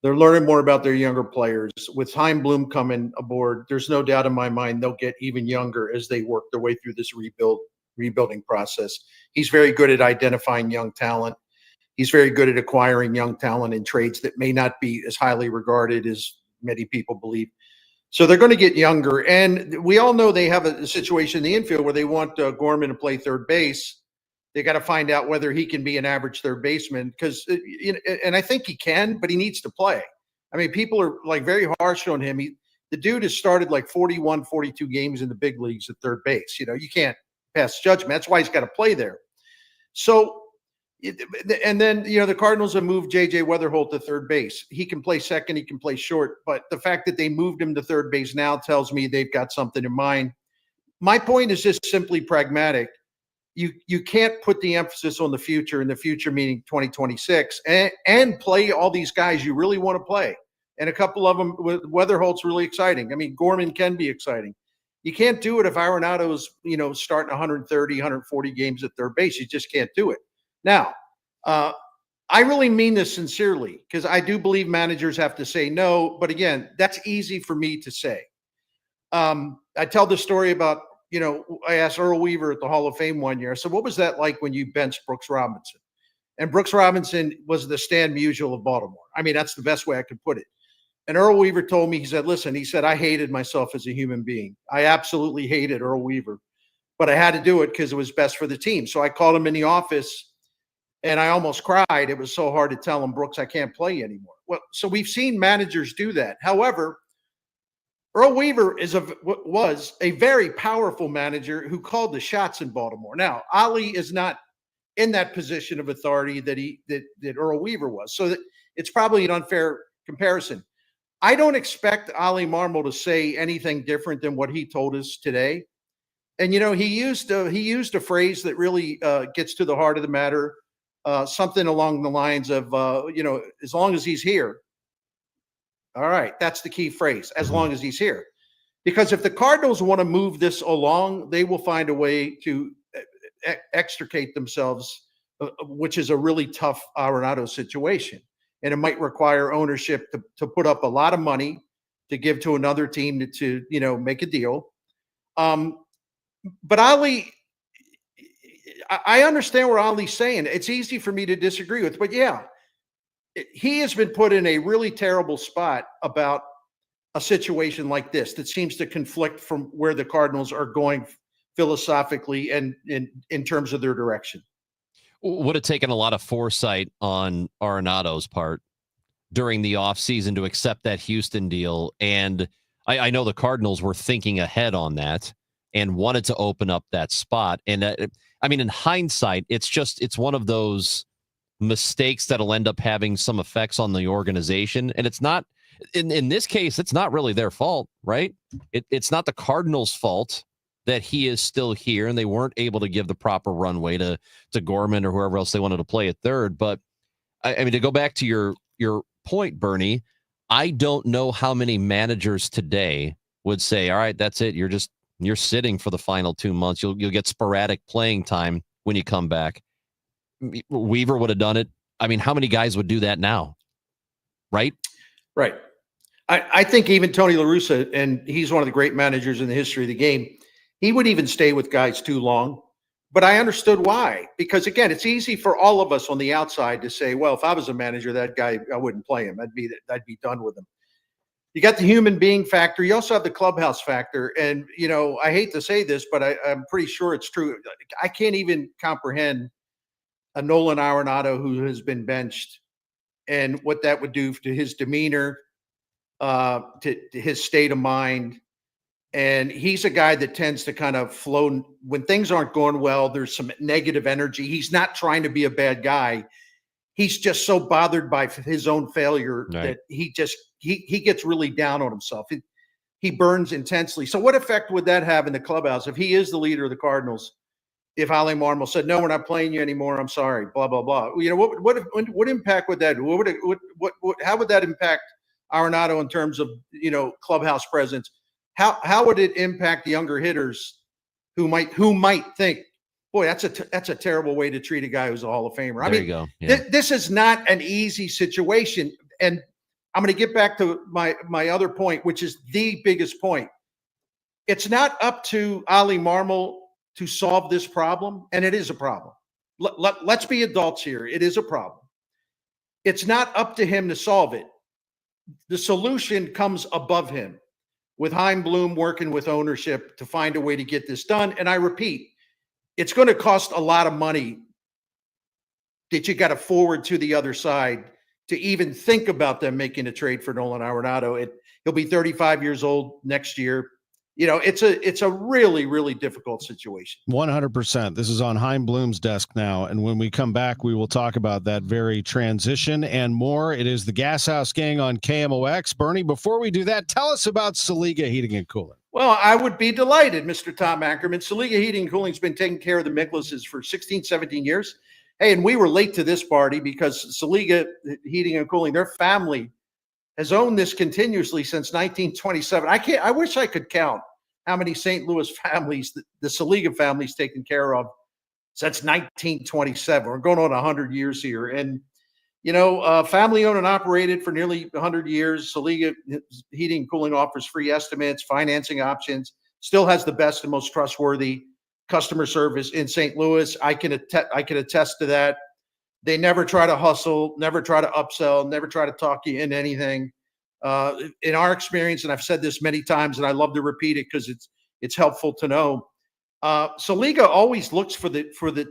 They're learning more about their younger players. With Chaim Bloom coming aboard, there's no doubt in my mind they'll get even younger as they work their way through this rebuilding process. He's very good at identifying young talent. He's very good at acquiring young talent in trades that may not be as highly regarded as many people believe. So they're going to get younger. And we all know they have a situation in the infield where they want Gorman to play third base. They got to find out whether he can be an average third baseman because, and I think he can, but he needs to play. I mean, people are like very harsh on him. The dude has started like 41, 42 games in the big leagues at third base. You can't pass judgment. That's why he's got to play there. So, And then, the Cardinals have moved J.J. Weatherholt to third base. He can play second, he can play short, but the fact that they moved him to third base now tells me they've got something in mind. My point is just simply pragmatic. You can't put the emphasis on the future, and the future meaning 2026, and play all these guys you really want to play. And a couple of them, Weatherholt's really exciting. I mean, Gorman can be exciting. You can't do it if Arenado's, starting 130, 140 games at third base. You just can't do it. Now, I really mean this sincerely, because I do believe managers have to say no. But again, that's easy for me to say. I tell the story about, I asked Earl Weaver at the Hall of Fame one year. I said, what was that like when you benched Brooks Robinson? And Brooks Robinson was the Stan Musial of Baltimore. I mean, that's the best way I could put it. And Earl Weaver told me, he said, listen, he said, I hated myself as a human being. I absolutely hated Earl Weaver, but I had to do it because it was best for the team. So I called him in the office and I almost cried. It was so hard to tell him, Brooks, I can't play anymore. Well, so we've seen managers do that. However, Earl Weaver was a very powerful manager who called the shots in Baltimore. Now, Oli is not in that position of authority that Earl Weaver was. So that it's probably an unfair comparison. I don't expect Oli Marmol to say anything different than what he told us today. And, he used a phrase that really gets to the heart of the matter, something along the lines of, as long as he's here. All right, that's the key phrase, as long as he's here. Because if the Cardinals want to move this along, they will find a way to extricate themselves, which is a really tough Arenado situation. And it might require ownership to put up a lot of money to give to another team to make a deal. But Oli, I understand what Oli's saying. It's easy for me to disagree with, but yeah, he has been put in a really terrible spot about a situation like this that seems to conflict from where the Cardinals are going philosophically and in terms of their direction. Would have taken a lot of foresight on Arenado's part during the offseason to accept that Houston deal. And I know the Cardinals were thinking ahead on that and wanted to open up that spot. And in hindsight, it's one of those mistakes that'll end up having some effects on the organization. And it's not, in this case, it's not really their fault, right? It's not the Cardinals' fault that he is still here and they weren't able to give the proper runway to Gorman or whoever else they wanted to play at third. But I mean, to go back to your point, Bernie, I don't know how many managers today would say, all right, that's it. You're sitting for the final 2 months. You'll get sporadic playing time when you come back. Weaver would have done it. I mean, how many guys would do that now? Right. Right. I think even Tony La Russa, and he's one of the great managers in the history of the game, he would even stay with guys too long. But I understood why, because again, it's easy for all of us on the outside to say, well, if I was a manager, that guy, I wouldn't play him. I'd be done with him. You got the human being factor. You also have the clubhouse factor. And, I hate to say this, but I'm pretty sure it's true. I can't even comprehend a Nolan Arenado who has been benched and what that would do to his demeanor, to his state of mind. And he's a guy that tends to kind of flow when things aren't going well. There's some negative energy. He's not trying to be a bad guy. He's just so bothered by his own failure that he gets really down on himself. He burns intensely. So what effect would that have in the clubhouse if he is the leader of the Cardinals? If Oli Marmol said, no, we're not playing you anymore, I'm sorry, blah, blah, blah. What impact would that do? How would that impact Arenado in terms of, clubhouse presence? How would it impact the younger hitters who might think, boy, that's a terrible way to treat a guy who's a Hall of Famer? There you go. Yeah. This is not an easy situation. And I'm going to get back to my other point, which is the biggest point. It's not up to Oli Marmol to solve this problem, and it is a problem. Let's be adults here. It is a problem. It's not up to him to solve it. The solution comes above him, with Chaim Bloom working with ownership to find a way to get this done. And I repeat, it's going to cost a lot of money that you got to forward to the other side to even think about them making a trade for Nolan Arenado. He'll be 35 years old next year. it's a really, really difficult situation. 100%. This is on Heim Bloom's desk now. And when we come back, we will talk about that very transition and more. It is the Gashouse Gang on KMOX. Bernie, before we do that, tell us about Saliga Heating and Cooling. Well, I would be delighted, Mr. Tom Ackerman. Saliga Heating and Cooling has been taking care of the Mickleses for 16, 17 years. Hey, and we were late to this party because Saliga Heating and Cooling, their family has owned this continuously since 1927. I wish I could count how many St. Louis families the Saliga family's taken care of since 1927. We're going on 100 years here. And, family owned and operated for nearly 100 years. Saliga Heating and Cooling offers free estimates, financing options, still has the best and most trustworthy customer service in St. Louis. I can attest to that. They never try to hustle, never try to upsell, never try to talk you into anything. In our experience, and I've said this many times, and I love to repeat it because it's helpful to know. Saliga always looks for the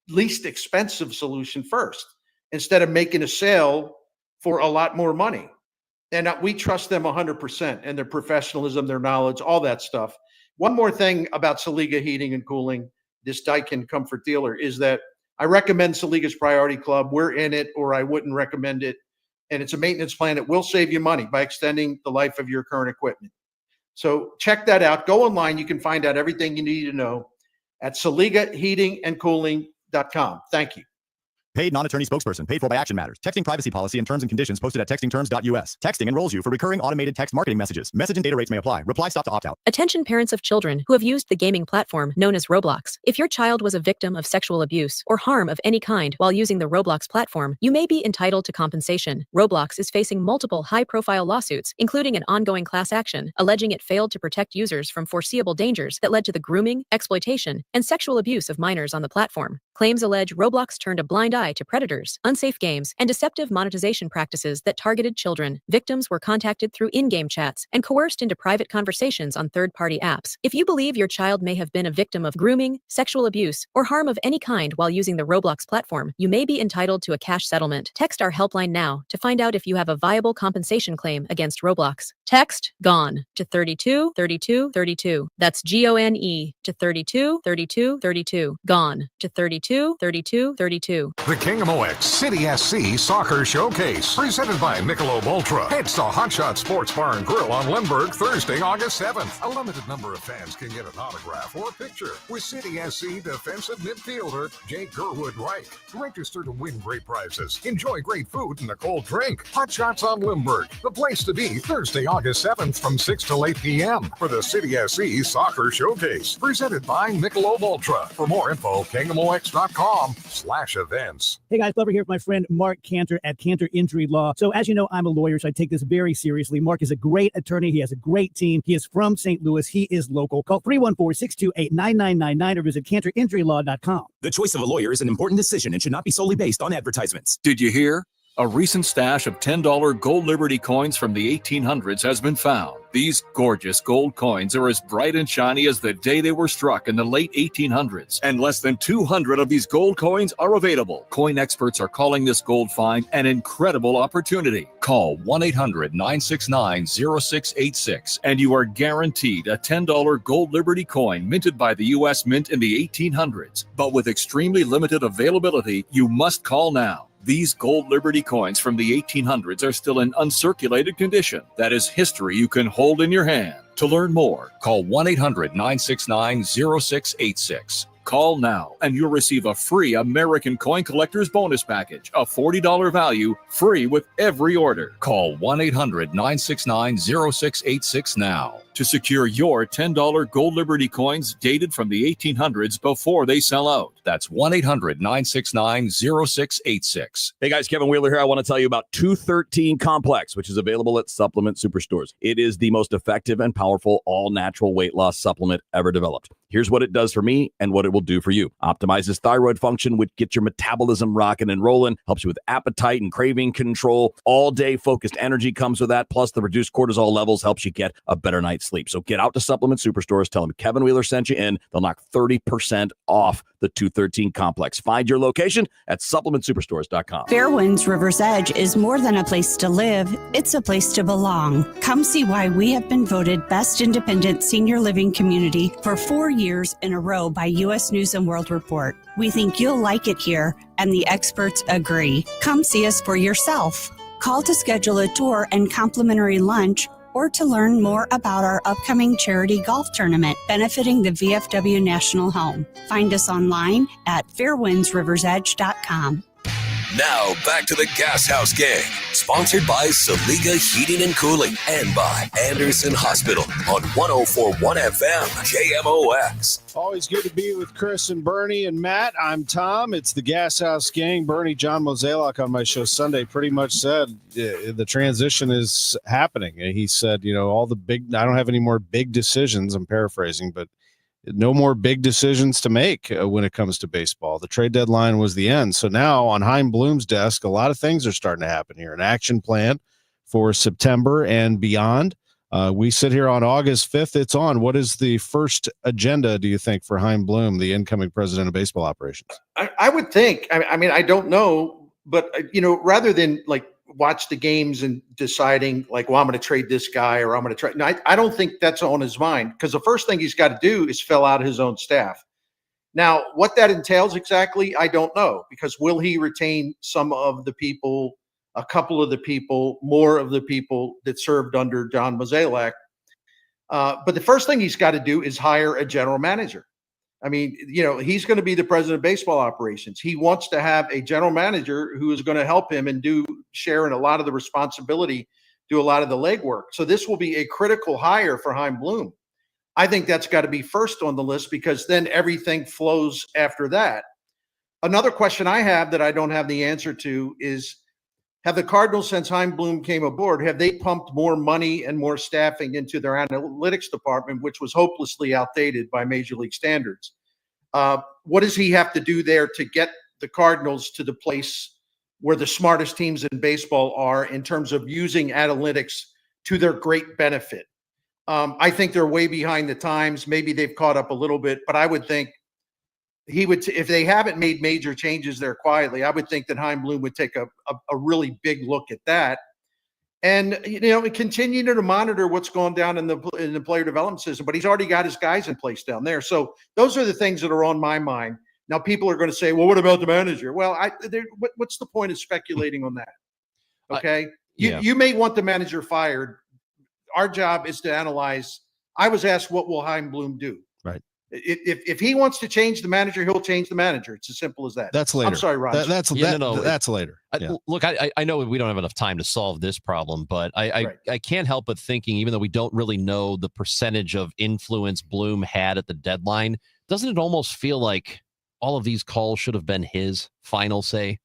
least expensive solution first, instead of making a sale for a lot more money. And we trust them 100% and their professionalism, their knowledge, all that stuff. One more thing about Saliga Heating and Cooling, this Daikin Comfort dealer, is that I recommend Saliga's Priority Club. We're in it, or I wouldn't recommend it. And it's a maintenance plan that will save you money by extending the life of your current equipment. So check that out. Go online. You can find out everything you need to know at SaligaHeatingandCooling.com. Thank you. Paid non-attorney spokesperson. Paid for by Action Matters. Texting privacy policy and terms and conditions posted at textingterms.us. Texting enrolls you for recurring automated text marketing messages. Message and data rates may apply. Reply stop to opt out. Attention parents of children who have used the gaming platform known as Roblox. If your child was a victim of sexual abuse or harm of any kind while using the Roblox platform, you may be entitled to compensation. Roblox is facing multiple high-profile lawsuits, including an ongoing class action, alleging it failed to protect users from foreseeable dangers that led to the grooming, exploitation, and sexual abuse of minors on the platform. Claims allege Roblox turned a blind eye to predators, unsafe games, and deceptive monetization practices that targeted children. Victims were contacted through in-game chats and coerced into private conversations on third-party apps. If you believe your child may have been a victim of grooming, sexual abuse, or harm of any kind while using the Roblox platform, you may be entitled to a cash settlement. Text our helpline now to find out if you have a viable compensation claim against Roblox. Text GONE to 32 32 32. That's GONE to 32 32 32. GONE to 32 32 32. The KMOX City SC Soccer Showcase, presented by Michelob Ultra. It's the Hot Shot Sports Bar and Grill on Lindbergh, Thursday, August 7th. A limited number of fans can get an autograph or a picture with City SC defensive midfielder Jake Gerwood Reich. Register to win great prizes, enjoy great food and a cold drink. Hot Shots on Lindbergh, the place to be, Thursday, August 7th from 6 till 8 p.m. for the City SC Soccer Showcase, presented by Michelob Ultra. For more info, KMOX.com/events. Hey guys, Glover here with my friend Mark Cantor at Cantor Injury Law. So as you know, I'm a lawyer, so I take this very seriously. Mark is a great attorney. He has a great team. He is from St. Louis. He is local. Call 314-628-9999 or visit CantorInjuryLaw.com. The choice of a lawyer is an important decision and should not be solely based on advertisements. Did you hear? A recent stash of $10 gold Liberty coins from the 1800s has been found. These gorgeous gold coins are as bright and shiny as the day they were struck in the late 1800s, and less than 200 of these gold coins are available. Coin experts are calling this gold find an incredible opportunity. Call 1-800-969-0686 and you are guaranteed a $10 gold Liberty coin minted by the U.S. Mint in the 1800s. But with extremely limited availability, you must call now. These gold Liberty coins from the 1800s are still in uncirculated condition. That is history you can hold in your hand. To learn more, call 1-800-969-0686. Call now and you'll receive a free American Coin Collector's Bonus Package, a $40 value, free with every order. Call 1-800-969-0686 now to secure your $10 gold Liberty coins dated from the 1800s before they sell out. That's 1-800-969-0686. Hey guys, Kevin Wheeler here. I want to tell you about 213 Complex, which is available at Supplement Superstores. It is the most effective and powerful all-natural weight loss supplement ever developed. Here's what it does for me and what it will do for you. Optimizes thyroid function, which gets your metabolism rocking and rolling, helps you with appetite and craving control. All-day focused energy comes with that, plus the reduced cortisol levels helps you get a better night's sleep. So get out to Supplement Superstores, tell them Kevin Wheeler sent you in. They'll knock 30% off the 213 complex. Find your location at supplementsuperstores.com. Fairwinds River's Edge is more than a place to live, it's a place to belong. Come see why we have been voted Best Independent Senior Living Community for 4 years in a row by U.S. News & World Report. We think you'll like it here, and the experts agree. Come see us for yourself. Call to schedule a tour and complimentary lunch, or to learn more about our upcoming charity golf tournament benefiting the VFW National Home. Find us online at fairwindsriversedge.com. Now back to the Gashouse Gang, sponsored by Saliga Heating and Cooling and by Anderson Hospital on 104.1 FM KMOX. Always good to be with Chris and Bernie and Matt. I'm Tom. It's the Gashouse Gang. Bernie, John Mozeliak on my show Sunday pretty much said the transition is happening. He said, all the big, I don't have any more big decisions. I'm paraphrasing, but no more big decisions to make when it comes to baseball. The trade deadline was the end. So now on Chaim Bloom's desk, a lot of things are starting to happen here. An action plan for September and beyond. We sit here on August 5th. It's on. What is the first agenda, do you think, for Chaim Bloom, the incoming president of baseball operations? I would think, I mean, I don't know, but, rather than watch the games and deciding I'm going to trade this guy or I'm going to trade. No, I don't think that's on his mind, because the first thing he's got to do is fill out his own staff. Now, what that entails exactly, I don't know, because will he retain some of the people, a couple of the people, more of the people that served under John Mozeliak? But the first thing he's got to do is hire a general manager. I mean, he's going to be the president of baseball operations. He wants to have a general manager who is going to help him and share in a lot of the responsibility, do a lot of the legwork. So this will be a critical hire for Chaim Bloom. I think that's got to be first on the list, because then everything flows after that. Another question I have that I don't have the answer to is, have the Cardinals, since Chaim Bloom came aboard, have they pumped more money and more staffing into their analytics department, which was hopelessly outdated by Major League standards? What does he have to do there to get the Cardinals to the place where the smartest teams in baseball are in terms of using analytics to their great benefit? I think they're way behind the times. Maybe they've caught up a little bit, but I would think he would, if they haven't made major changes there quietly, I would think that Chaim Bloom would take a really big look at that, and continue to monitor what's going down in the player development system. But he's already got his guys in place down there, so those are the things that are on my mind. Now, people are going to say, "Well, what about the manager?" Well, what's the point of speculating on that? Okay, you may want the manager fired. Our job is to analyze. I was asked, "What will Chaim Bloom do?" Right. If he wants to change the manager, he'll change the manager. It's as simple as that. That's later. I'm sorry, Ron. That's later. Look, I know we don't have enough time to solve this problem, but I can't help but thinking, even though we don't really know the percentage of influence Bloom had at the deadline, doesn't it almost feel like all of these calls should have been his final say,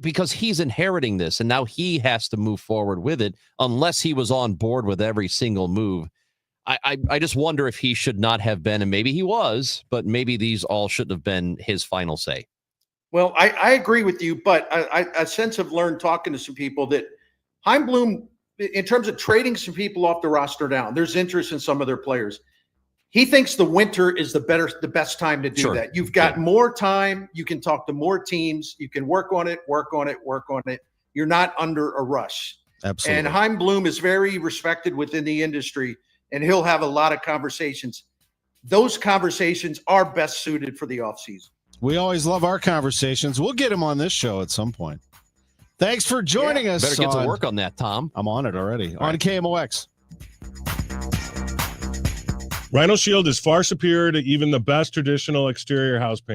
because he's inheriting this and now he has to move forward with it, unless he was on board with every single move. I just wonder if he should not have been, and maybe he was, but maybe these all shouldn't have been his final say. Well, I agree with you, but I sense of learned talking to some people that Chaim Bloom, in terms of trading some people off the roster down, there's interest in some of their players. He thinks the winter is the best time to do that. You've got more time. You can talk to more teams. You can work on it. You're not under a rush. Absolutely. And Chaim Bloom is very respected within the industry, and he'll have a lot of conversations. Those conversations are best suited for the offseason. We always love our conversations. We'll get him on this show at some point. Thanks for joining us. Better get to work on that, Tom. I'm on it already. On KMOX. Rhino Shield is far superior to even the best traditional exterior house paint.